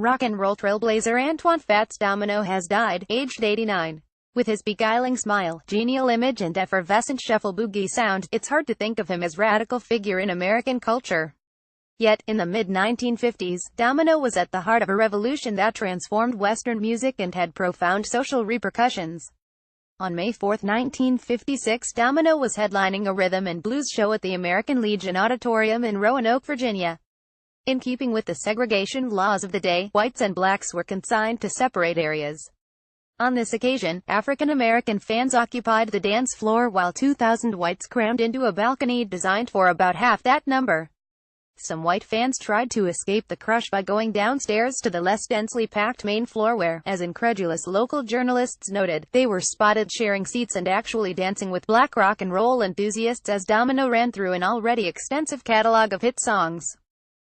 Rock and roll trailblazer Antoine Fats Domino has died, aged 89. With his beguiling smile, genial image and effervescent shuffle boogie sound, it's hard to think of him as a radical figure in American culture. Yet, in the mid-1950s, Domino was at the heart of a revolution that transformed Western music and had profound social repercussions. On May 4, 1956, Domino was headlining a rhythm and blues show at the American Legion Auditorium in Roanoke, Virginia. In keeping with the segregation laws of the day, whites and blacks were consigned to separate areas. On this occasion, African-American fans occupied the dance floor while 2,000 whites crammed into a balcony designed for about half that number. Some white fans tried to escape the crush by going downstairs to the less densely packed main floor where, as incredulous local journalists noted, they were spotted sharing seats and actually dancing with black rock and roll enthusiasts as Domino ran through an already extensive catalog of hit songs.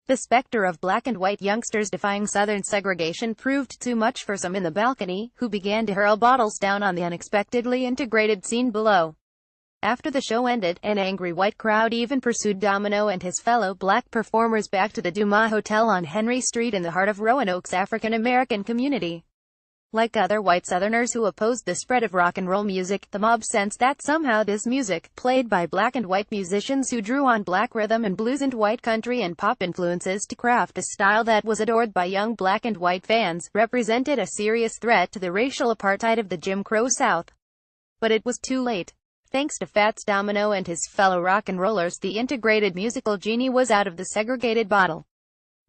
The specter of black and white youngsters defying Southern segregation proved too much for some in the balcony, who began to hurl bottles down on the unexpectedly integrated scene below. After the show ended, an angry white crowd even pursued Domino and his fellow black performers back to the Domino Hotel on Henry Street in the heart of Roanoke's African-American community. Like other white Southerners who opposed the spread of rock and roll music, the mob sensed that somehow this music, played by black and white musicians who drew on black rhythm and blues and white country and pop influences to craft a style that was adored by young black and white fans, represented a serious threat to the racial apartheid of the Jim Crow South. But it was too late. Thanks to Fats Domino and his fellow rock and rollers, the integrated musical genie was out of the segregated bottle.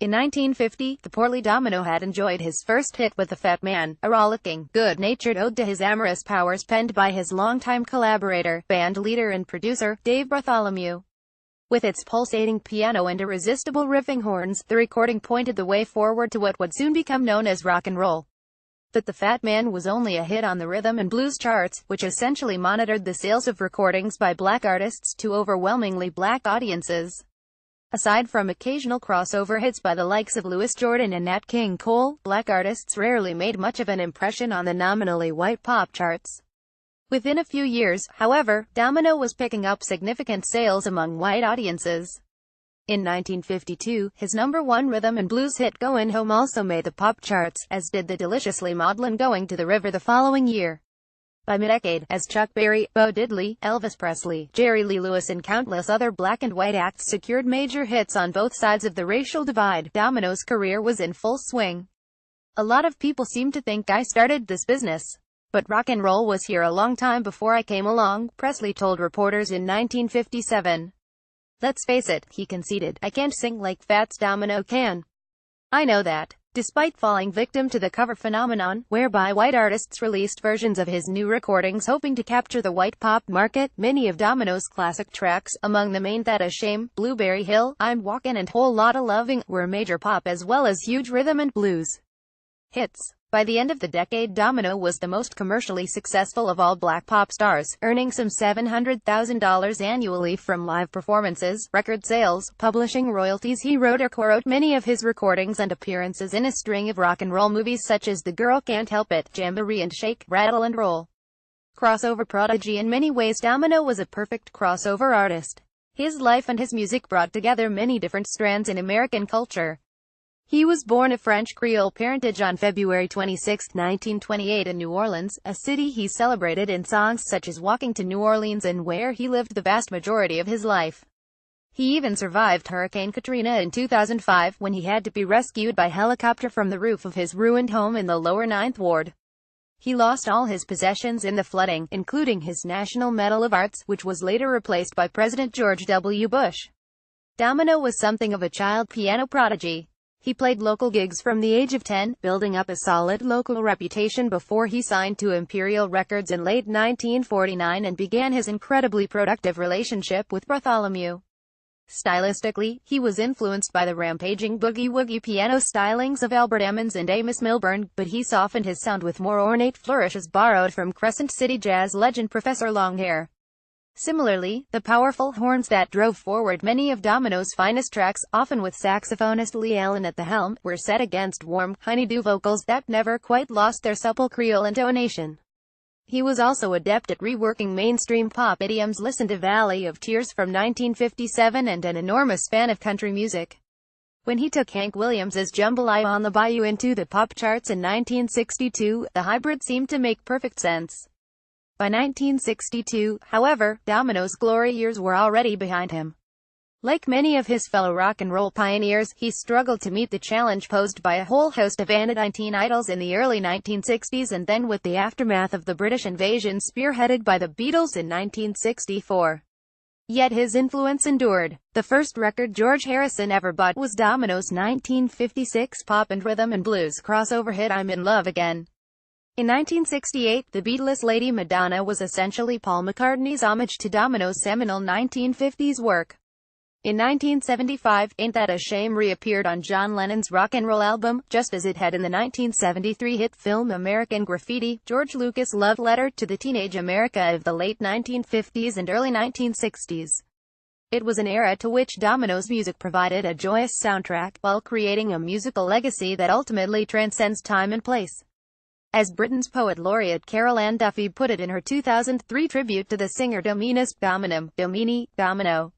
In 1950, the portly Domino had enjoyed his first hit with the Fat Man, a rollicking, good-natured ode to his amorous powers penned by his longtime collaborator, band leader and producer, Dave Bartholomew. With its pulsating piano and irresistible riffing horns, the recording pointed the way forward to what would soon become known as rock and roll. But the Fat Man was only a hit on the rhythm and blues charts, which essentially monitored the sales of recordings by black artists to overwhelmingly black audiences. Aside from occasional crossover hits by the likes of Louis Jordan and Nat King Cole, black artists rarely made much of an impression on the nominally white pop charts. Within a few years, however, Domino was picking up significant sales among white audiences. In 1952, his #1 rhythm and blues hit Goin' Home also made the pop charts, as did the deliciously maudlin Going to the River the following year. By mid-decade, as Chuck Berry, Bo Diddley, Elvis Presley, Jerry Lee Lewis and countless other black and white acts secured major hits on both sides of the racial divide, Domino's career was in full swing. "A lot of people seem to think I started this business. But rock and roll was here a long time before I came along," Presley told reporters in 1957. "Let's face it," he conceded, "I can't sing like Fats Domino can. I know that." Despite falling victim to the cover phenomenon, whereby white artists released versions of his new recordings hoping to capture the white pop market, many of Domino's classic tracks, among them Ain't That a Shame, Blueberry Hill, I'm Walkin' and Whole Lotta Loving, were major pop as well as huge rhythm and blues hits. By the end of the decade, Domino was the most commercially successful of all black pop stars, earning some $700,000 annually from live performances, record sales, publishing royalties. He wrote or co-wrote many of his recordings and appearances in a string of rock and roll movies such as The Girl Can't Help It, Jamboree and Shake, Rattle and Roll. Crossover prodigy. In many ways, Domino was a perfect crossover artist. His life and his music brought together many different strands in American culture. He was born of French Creole parentage on February 26, 1928 in New Orleans, a city he celebrated in songs such as Walking to New Orleans and where he lived the vast majority of his life. He even survived Hurricane Katrina in 2005, when he had to be rescued by helicopter from the roof of his ruined home in the lower Ninth Ward. He lost all his possessions in the flooding, including his National Medal of Arts, which was later replaced by President George W. Bush. Domino was something of a child piano prodigy. He played local gigs from the age of 10, building up a solid local reputation before he signed to Imperial Records in late 1949 and began his incredibly productive relationship with Bartholomew. Stylistically, he was influenced by the rampaging boogie-woogie piano stylings of Albert Emmons and Amos Milburn, but he softened his sound with more ornate flourishes borrowed from Crescent City jazz legend Professor Longhair. Similarly, the powerful horns that drove forward many of Domino's finest tracks, often with saxophonist Lee Allen at the helm, were set against warm, honey-dew vocals that never quite lost their supple Creole intonation. He was also adept at reworking mainstream pop idioms. Listen to Valley of Tears from 1957 and an enormous fan of country music. When he took Hank Williams's Jambalaya on the Bayou into the pop charts in 1962, the hybrid seemed to make perfect sense. By 1962, however, Domino's glory years were already behind him. Like many of his fellow rock and roll pioneers, he struggled to meet the challenge posed by a whole host of anodyne teen idols in the early 1960s and then with the aftermath of the British invasion spearheaded by the Beatles in 1964. Yet his influence endured. The first record George Harrison ever bought was Domino's 1956 pop and rhythm and blues crossover hit I'm in Love Again. In 1968, the beatless Lady Madonna was essentially Paul McCartney's homage to Domino's seminal 1950s work. In 1975, Ain't That a Shame reappeared on John Lennon's Rocknroll album, just as it had in the 1973 hit film American Graffiti, George Lucas' love letter to the teenage America of the late 1950s and early 1960s. It was an era to which Domino's music provided a joyous soundtrack, while creating a musical legacy that ultimately transcends time and place. As Britain's poet laureate Carol Ann Duffy put it in her 2003 tribute to the singer Dominus, Dominum, Domini, Domino.